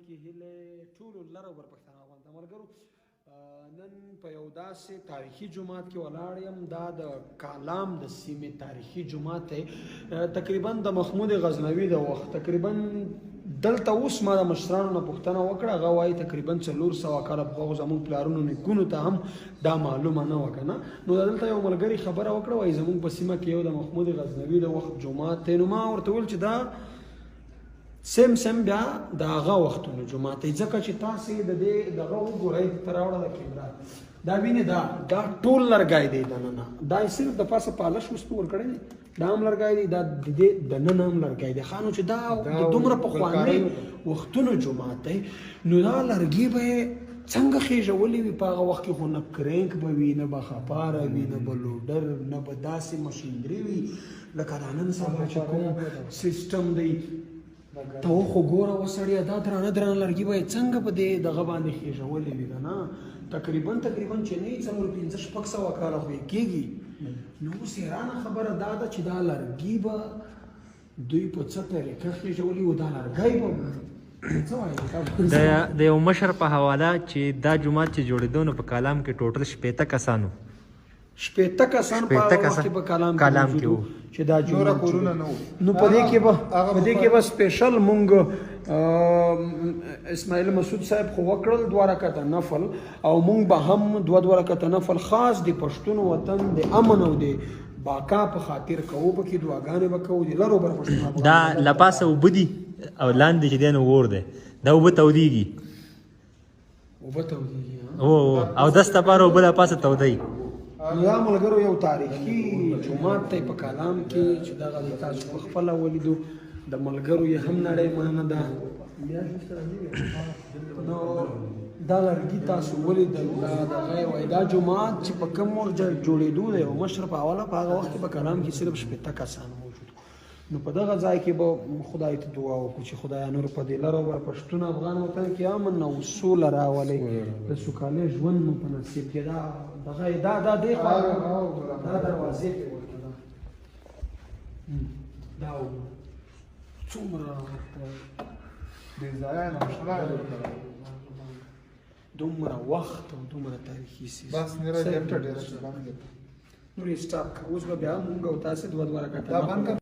کې هیله ټولو لر او بر پښتانه افغان ملګرو نن په یو داسې تاریخي جومات کې ولاړ یم. دا د کالام د سیمې تاریخي جومات دی. تقریبا د محمود غزنوي د وخت تقریبا دلته اوس ما د مشرانو نه پوښتنه وکړه. هغه وایي تقریبا 400 کاله پخوا زموږ پلارونو نیکونو ته هم دا معلومه نه وه که نه. نو دلته یو ملګري خبره وکړه، وایي زموږ په سیمه کې یو د محمود غزنوي د وخت جومات دی. نو ما ورته وویل چې دا سیم بیا د هغه وختونو جومات دی، ځکه چې تاسې د دې دغه وګورئ ته راوړه د کیمرا دا وینې دا ټول لرګی دی دننه. دا یې صرف د پاسه پالش وسپو ورکړی دی، دا هم لرګی دی، دا د دې دننه هم لرګی دی. ښه نو چې دا د دومره پخواني وختونو جومات دی، نو دا لرګي به یې څنګه خېژولي وي په هغه وخت کې؟ خو نه کرینک به وي، نه به خپاره وي، نه به لوډر، نه به داسې مشینري وي لکه دا نن سبا چې کوم سیسټم دی. ته خو ګوره وسړیه دا درانه درانه لرګي به یې څنګه په دې دغه باندې خېژولي وي که نه؟ تقریبا چې نه یې 400-500 کاله خو یې کېږي. نو اوس حیرانه خبره دا ده چې دا لرګي به دوی په څه طریقه خېژولي وو؟ دا لرګی به د یو مشر په حواله چې دا جومات چې جوړېدو نو په کالام کې ټوټل 15 کسانو 15 کسان په هغه وخت کې په کالام کې وو چې دا جومات کورونه نه وو. نو په دې کې به سپیشل مونږ اسماعیل مسعود صاحب خو وکړل 2 رکعته نفل، او مونږ به هم 2 رکعته نفل خاص د پښتون وطن د امن او د باقا په خاطر کوو. پکې دعاګانې به کوو د لرو بر پښتون. دا لپاسه اوبه دي او لاندې چې دی نو اور دی، دا اوبه تودېږي او دسته پاره اوبه لپاسه تودوي. دا ملګرو یو تاریخي جومات دی په کالام کې چې دغه د تاسو په خپله ولیدو. د ملګرو یې هم نړۍ مننه ده. نو دا لرګي تاسو ولیدل، دا دغه وایي دا جومات چې په کوم وخت جوړېدو دی، یو مشر په حواله په هغه وخت کې په کالام کې صرف 15 کسان موجود. نو په دغه ځای کې به خدای ته دعا وکړو چې خدای نور په دې لرو بر پښتون افغان وطن کې امن او سوله راولي، د سوکاله ژوند مو په نصیب کې. دا دی خو دا دروازې پې ورته دا څومره دومره وخت او دومره تاریخي سیسټم. نور یې سټاپ کړه. اوس به بیا مونږ او تاسې 2 رکعته